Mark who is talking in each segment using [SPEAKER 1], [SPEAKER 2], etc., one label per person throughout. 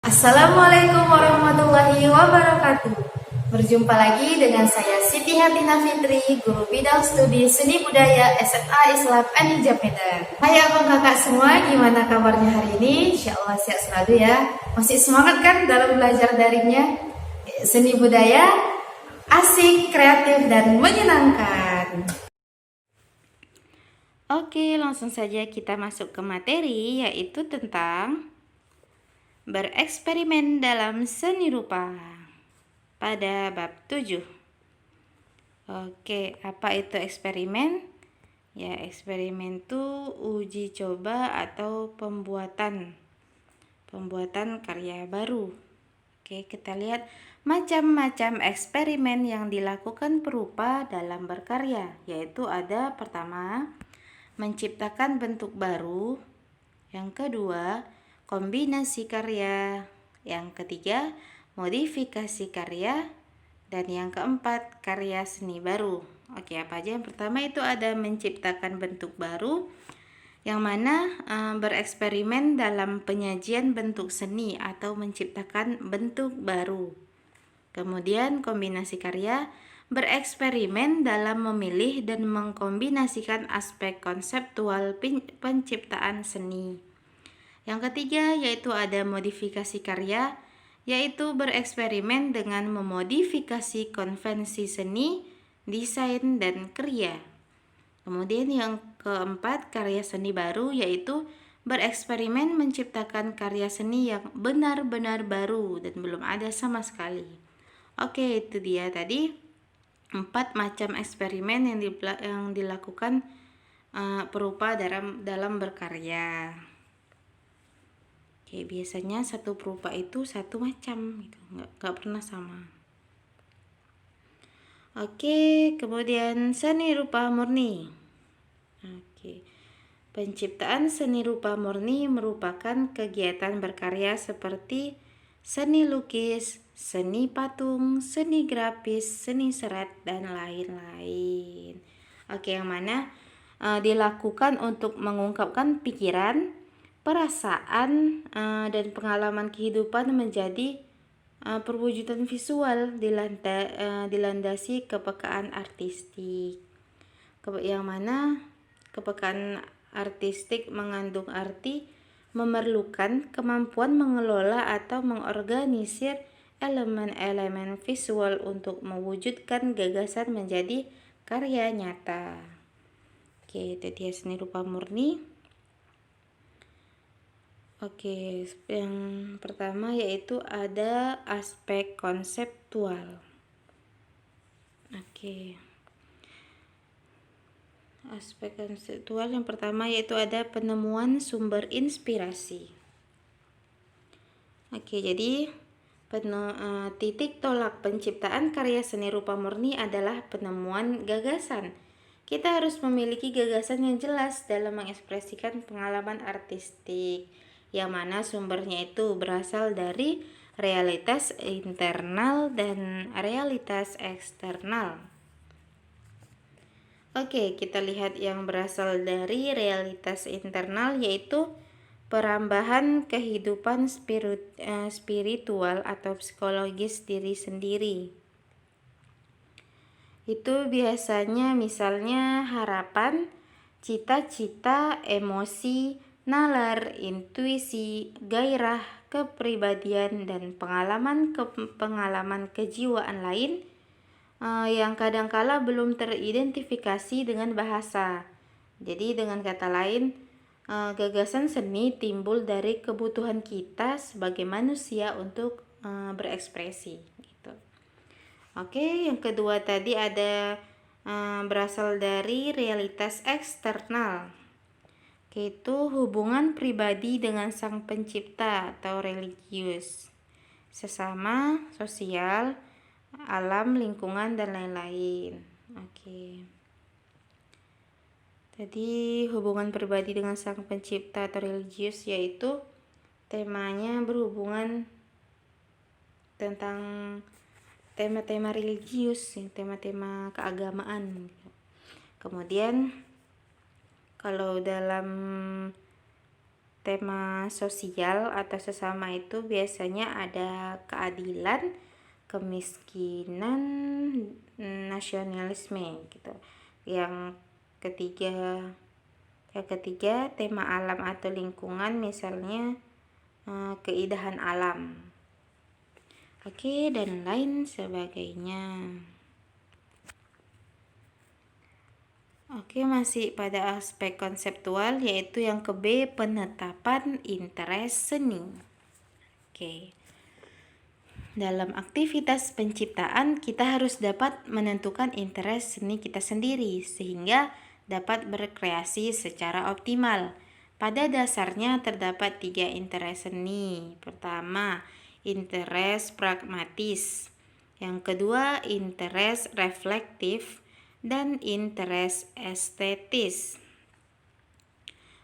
[SPEAKER 1] Assalamualaikum warahmatullahi wabarakatuh. Berjumpa lagi dengan saya Siti Hatina Fitri, Guru Bidang Studi Seni Budaya SMA Islam Anija Medan. Hai abang kakak semua, gimana kabarnya hari ini? Insya Allah sehat selalu ya. Masih semangat kan dalam belajar daringnya? Seni budaya asik, kreatif, dan menyenangkan. Oke, langsung saja kita masuk ke materi, yaitu tentang bereksperimen dalam seni rupa pada bab 7. Oke, apa itu eksperimen? Ya, eksperimen itu uji coba atau pembuatan karya baru. Oke, kita lihat macam-macam eksperimen yang dilakukan perupa dalam berkarya, yaitu ada pertama, menciptakan bentuk baru, yang kedua, kombinasi karya, yang ketiga, modifikasi karya, dan yang keempat, karya seni baru. Oke, apa aja? Yang pertama itu ada menciptakan bentuk baru, yang mana bereksperimen dalam penyajian bentuk seni atau menciptakan bentuk baru. Kemudian kombinasi karya, bereksperimen dalam memilih dan mengkombinasikan aspek konseptual penciptaan seni. Yang ketiga yaitu ada modifikasi karya, yaitu bereksperimen dengan memodifikasi konvensi seni, desain, dan kriya. Kemudian yang keempat, karya seni baru, yaitu bereksperimen menciptakan karya seni yang benar-benar baru dan belum ada sama sekali. Oke, itu dia tadi 4 macam eksperimen yang dilakukan perupa dalam berkarya. Oke, biasanya satu perupa itu satu macam gitu, nggak pernah sama. Oke, kemudian seni rupa murni. Oke, penciptaan seni rupa murni merupakan kegiatan berkarya seperti seni lukis, seni patung, seni grafis, seni serat, dan lain-lain. Oke, yang mana dilakukan untuk mengungkapkan pikiran, perasaan, dan pengalaman kehidupan menjadi perwujudan visual dilandasi kepekaan artistik. Yang mana kepekaan artistik mengandung arti memerlukan kemampuan mengelola atau mengorganisir elemen-elemen visual untuk mewujudkan gagasan menjadi karya nyata. Oke, itu dia seni rupa murni. Oke, yang pertama yaitu ada aspek konseptual. Oke. Aspek konseptual yang pertama yaitu ada penemuan sumber inspirasi. Oke, jadi titik tolak penciptaan karya seni rupa murni adalah penemuan gagasan. Kita harus memiliki gagasan yang jelas dalam mengekspresikan pengalaman artistik, yang mana sumbernya itu berasal dari realitas internal dan realitas eksternal. Oke, kita lihat yang berasal dari realitas internal yaitu perambahan kehidupan spiritual atau psikologis diri sendiri. Itu biasanya misalnya harapan, cita-cita, emosi, nalar, intuisi, gairah, kepribadian, dan pengalaman kejiwaan lain yang kadangkala belum teridentifikasi dengan bahasa. Jadi dengan kata lain, gagasan seni timbul dari kebutuhan kita sebagai manusia untuk berekspresi gitu. Oke, yang kedua tadi ada berasal dari realitas eksternal, yaitu hubungan pribadi dengan sang pencipta atau religius, sesama, sosial, alam, lingkungan, dan lain-lain. Oke. Jadi hubungan pribadi dengan sang pencipta atau religius yaitu temanya berhubungan tentang tema-tema religius, tema-tema keagamaan. Kemudian kalau dalam tema sosial atau sesama itu biasanya ada keadilan, kemiskinan, nasionalisme gitu. Yang ketiga tema alam atau lingkungan, misalnya keindahan alam. Oke, dan lain sebagainya. Oke, masih pada aspek konseptual, yaitu yang ke B, penetapan interest seni. Oke. Dalam aktivitas penciptaan, kita harus dapat menentukan interest seni kita sendiri, sehingga dapat berkreasi secara optimal. Pada dasarnya terdapat 3 interest seni. Pertama, interest pragmatis. Yang kedua, interest reflektif. Dan interest estetis.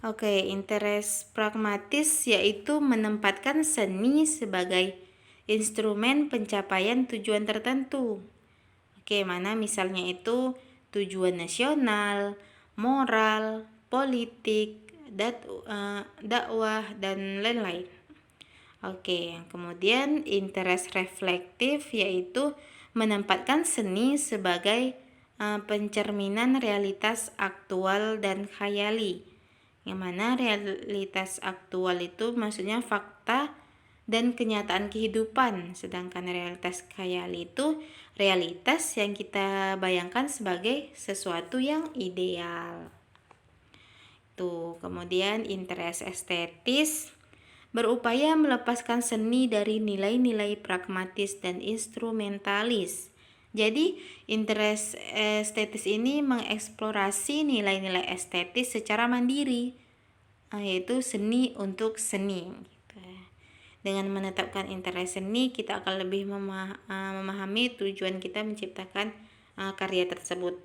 [SPEAKER 1] Oke, interest pragmatis yaitu menempatkan seni sebagai instrumen pencapaian tujuan tertentu. Oke, mana misalnya itu tujuan nasional, moral, politik, dakwah, dan lain-lain. Oke, kemudian interest reflektif yaitu menempatkan seni sebagai pencerminan realitas aktual dan khayali. Yang mana realitas aktual itu maksudnya fakta dan kenyataan kehidupan, sedangkan realitas khayali itu realitas yang kita bayangkan sebagai sesuatu yang ideal. Tuh, kemudian interest estetis berupaya melepaskan seni dari nilai-nilai pragmatis dan instrumentalis. Jadi, interest estetis ini mengeksplorasi nilai-nilai estetis secara mandiri, yaitu seni untuk seni. Gitu. Dengan menetapkan interest seni, kita akan lebih memahami tujuan kita menciptakan karya tersebut.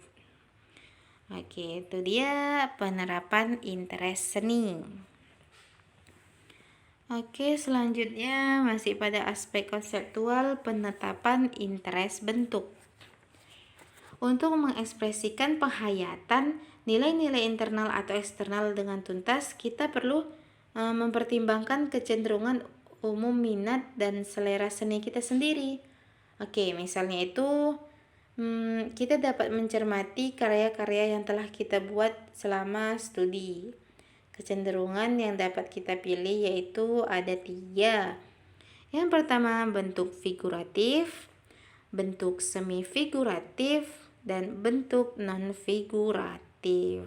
[SPEAKER 1] Oke, itu dia penerapan interest seni. Oke, selanjutnya masih pada aspek konseptual, penetapan interest bentuk. Untuk mengekspresikan penghayatan nilai-nilai internal atau eksternal dengan tuntas, kita perlu mempertimbangkan kecenderungan umum, minat, dan selera seni kita sendiri. Oke, misalnya itu kita dapat mencermati karya-karya yang telah kita buat selama studi. Kecenderungan yang dapat kita pilih yaitu ada 3. Yang pertama, bentuk figuratif, bentuk semi figuratif, dan bentuk non figuratif.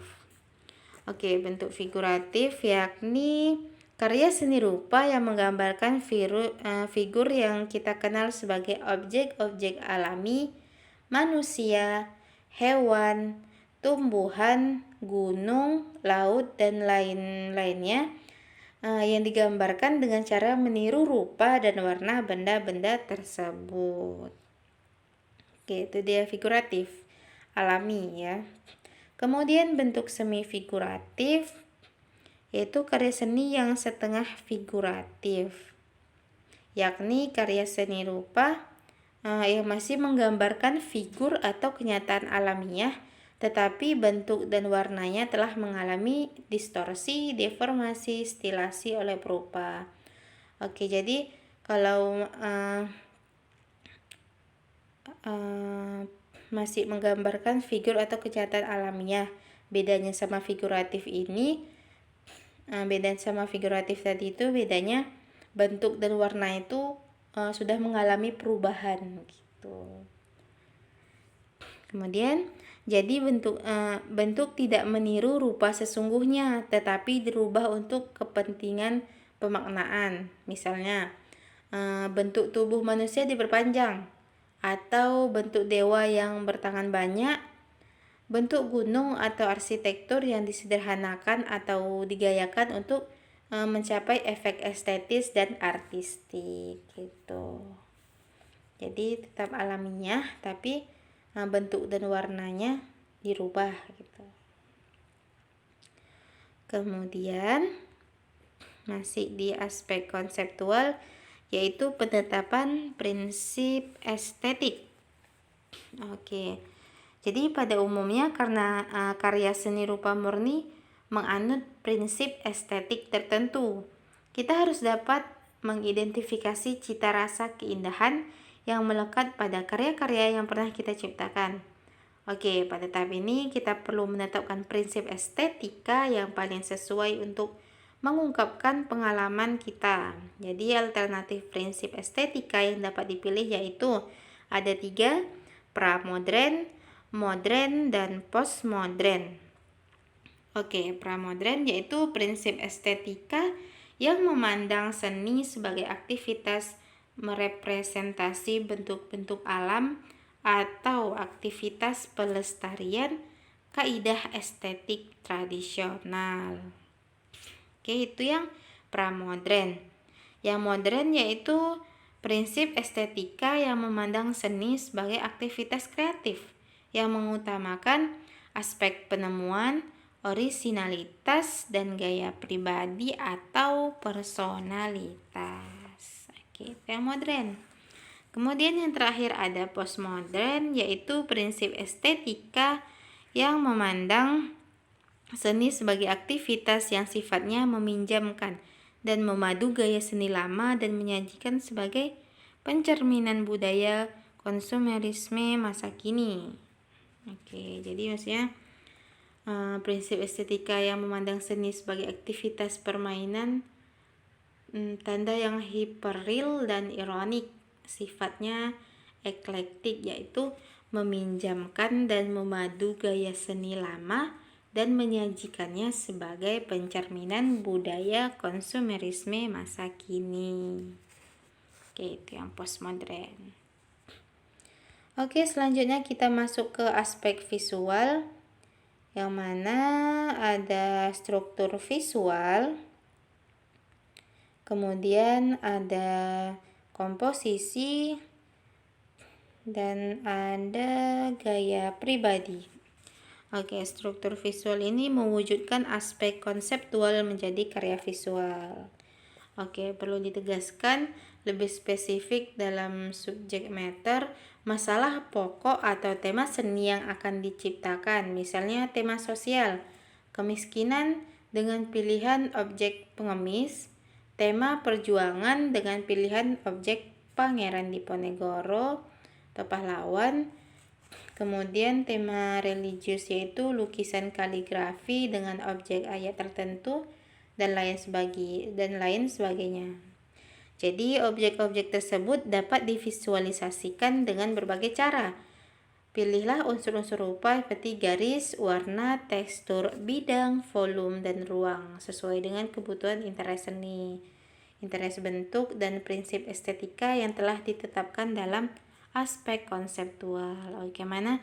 [SPEAKER 1] Oke, bentuk figuratif yakni karya seni rupa yang menggambarkan figur yang kita kenal sebagai objek-objek alami, manusia, hewan, tumbuhan, gunung, laut, dan lain-lainnya yang digambarkan dengan cara meniru rupa dan warna benda-benda tersebut. Oke, itu dia figuratif, alami ya. Kemudian bentuk semi figuratif yaitu karya seni yang setengah figuratif, yakni karya seni rupa yang masih menggambarkan figur atau kenyataan alamiah, tetapi bentuk dan warnanya telah mengalami distorsi, deformasi, stilasi oleh perupa. Oke, jadi kalau masih menggambarkan figur atau kenyataan alamiah, bedanya sama figuratif tadi itu bedanya bentuk dan warna itu sudah mengalami perubahan gitu. Kemudian jadi bentuk tidak meniru rupa sesungguhnya, tetapi dirubah untuk kepentingan pemaknaan. Misalnya bentuk tubuh manusia diperpanjang, atau bentuk dewa yang bertangan banyak, bentuk gunung atau arsitektur yang disederhanakan atau digayakan untuk mencapai efek estetis dan artistik gitu. Jadi tetap alamiah, tapi bentuk dan warnanya dirubah gitu. Kemudian masih di aspek konseptual, yaitu penetapan prinsip estetik. Oke. Jadi pada umumnya karena karya seni rupa murni menganut prinsip estetik tertentu. Kita harus dapat mengidentifikasi cita rasa keindahan yang melekat pada karya-karya yang pernah kita ciptakan. Oke, pada tahap ini kita perlu menetapkan prinsip estetika yang paling sesuai untuk mengungkapkan pengalaman kita. Jadi alternatif prinsip estetika yang dapat dipilih yaitu ada 3, pramodern, modern, dan postmodern. Oke, pramodern yaitu prinsip estetika yang memandang seni sebagai aktivitas merepresentasi bentuk-bentuk alam atau aktivitas pelestarian kaidah estetik tradisional. Oke, itu yang pramodern. Yang modern yaitu prinsip estetika yang memandang seni sebagai aktivitas kreatif yang mengutamakan aspek penemuan, orisinalitas, dan gaya pribadi atau personalitas. Oke, itu yang modern. Kemudian yang terakhir ada postmodern, yaitu prinsip estetika yang memandang seni sebagai aktivitas yang sifatnya meminjamkan dan memadu gaya seni lama dan menyajikan sebagai pencerminan budaya konsumerisme masa kini. Oke, jadi maksudnya prinsip estetika yang memandang seni sebagai aktivitas permainan, tanda yang hiperreal dan ironik, sifatnya eklektik, yaitu meminjamkan dan memadu gaya seni lama dan menyajikannya sebagai pencerminan budaya konsumerisme masa kini. Oke, itu yang postmodern. Oke, selanjutnya kita masuk ke aspek visual, yang mana ada struktur visual, kemudian ada komposisi, dan ada gaya pribadi. Oke, struktur visual ini mewujudkan aspek konseptual menjadi karya visual. Oke, perlu ditegaskan lebih spesifik dalam subjek matter, masalah pokok atau tema seni yang akan diciptakan. Misalnya tema sosial, kemiskinan dengan pilihan objek pengemis, tema perjuangan dengan pilihan objek Pangeran Diponegoro atau pahlawan. Kemudian tema religius yaitu lukisan kaligrafi dengan objek ayat tertentu dan lain sebagainya. Jadi objek-objek tersebut dapat divisualisasikan dengan berbagai cara. Pilihlah unsur-unsur rupa seperti garis, warna, tekstur, bidang, volume, dan ruang sesuai dengan kebutuhan interest seni, interest bentuk, dan prinsip estetika yang telah ditetapkan dalam aspek konseptual. Oke, mana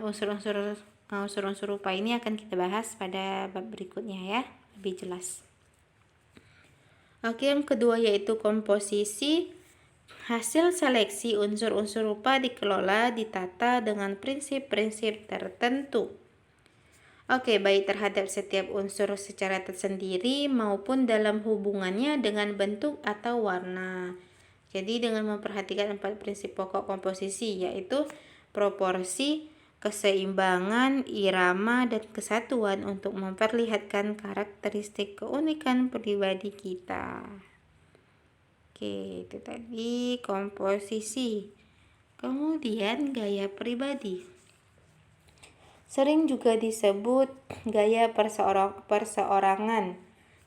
[SPEAKER 1] unsur-unsur rupa ini akan kita bahas pada bab berikutnya ya, lebih jelas. Oke, yang kedua yaitu komposisi. Hasil seleksi unsur-unsur rupa dikelola, ditata dengan prinsip-prinsip tertentu. Oke, baik terhadap setiap unsur secara tersendiri maupun dalam hubungannya dengan bentuk atau warna. Jadi dengan memperhatikan 4 prinsip pokok komposisi, yaitu proporsi, keseimbangan, irama, dan kesatuan untuk memperlihatkan karakteristik keunikan pribadi kita. Oke, itu tadi komposisi. Kemudian gaya pribadi. Sering juga disebut gaya perseorangan,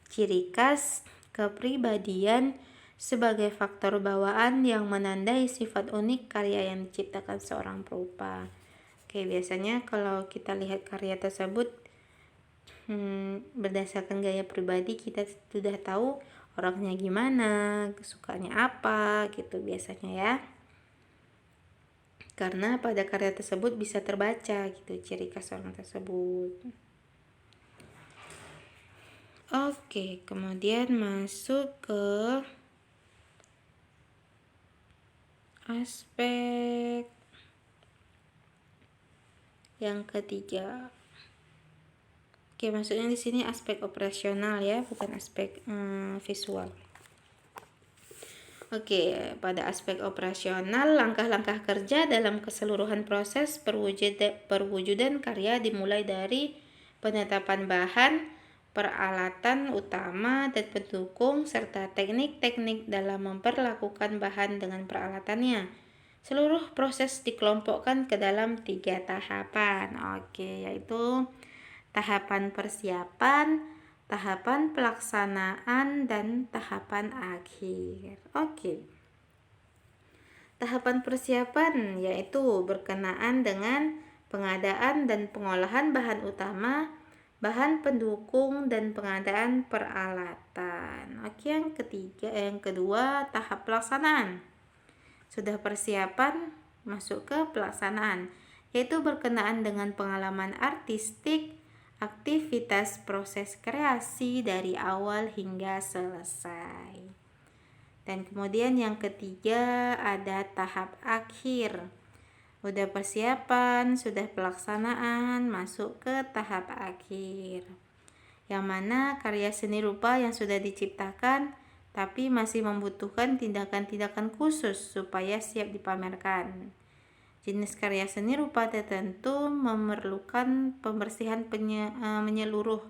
[SPEAKER 1] ciri khas, kepribadian, sebagai faktor bawaan yang menandai sifat unik karya yang diciptakan seorang perupa. Oke, biasanya kalau kita lihat karya tersebut berdasarkan gaya pribadi, kita sudah tahu orangnya gimana, kesukaannya apa gitu biasanya ya. Karena pada karya tersebut bisa terbaca gitu ciri khas orang tersebut. Oke, kemudian masuk ke aspek yang ketiga. Oke, maksudnya di sini aspek operasional ya, bukan aspek visual. Oke, pada aspek operasional, langkah-langkah kerja dalam keseluruhan proses perwujudan karya dimulai dari penetapan bahan, peralatan utama dan pendukung, serta teknik-teknik dalam memperlakukan bahan dengan peralatannya. Seluruh proses dikelompokkan ke dalam 3 tahapan. Oke, yaitu tahapan persiapan, tahapan pelaksanaan, dan tahapan akhir. Oke. Tahapan persiapan yaitu berkenaan dengan pengadaan dan pengolahan bahan utama, bahan pendukung, dan pengadaan peralatan. Oke, yang kedua tahap pelaksanaan. Sudah persiapan, masuk ke pelaksanaan, yaitu berkenaan dengan pengalaman artistik, aktivitas proses kreasi dari awal hingga selesai. Dan kemudian yang ketiga ada tahap akhir. Udah persiapan, sudah pelaksanaan, masuk ke tahap akhir. Yang mana karya seni rupa yang sudah diciptakan tapi masih membutuhkan tindakan-tindakan khusus supaya siap dipamerkan. Jenis karya seni rupa tertentu memerlukan pembersihan menyeluruh,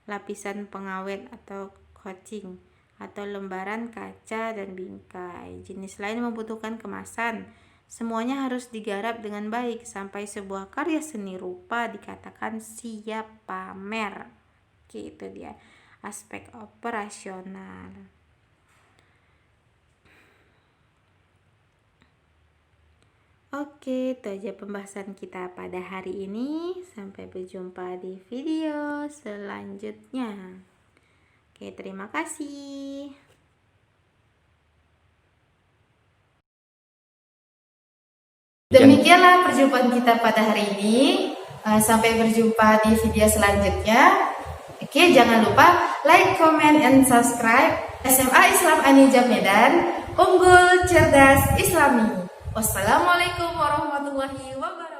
[SPEAKER 1] lapisan pengawet atau coating, atau lembaran kaca dan bingkai. Jenis lain membutuhkan kemasan. Semuanya harus digarap dengan baik sampai sebuah karya seni rupa dikatakan siap pamer. Gitu dia aspek operasional. Oke, itu aja pembahasan kita pada hari ini. Sampai berjumpa di video selanjutnya. Oke, terima kasih. Demikianlah perjumpaan kita pada hari ini. Sampai berjumpa di video selanjutnya. Oke, jangan lupa like, comment, and subscribe. SMA Islam An-Nijam Medan, unggul, cerdas, Islami. Wassalamualaikum warahmatullahi wabarakatuh.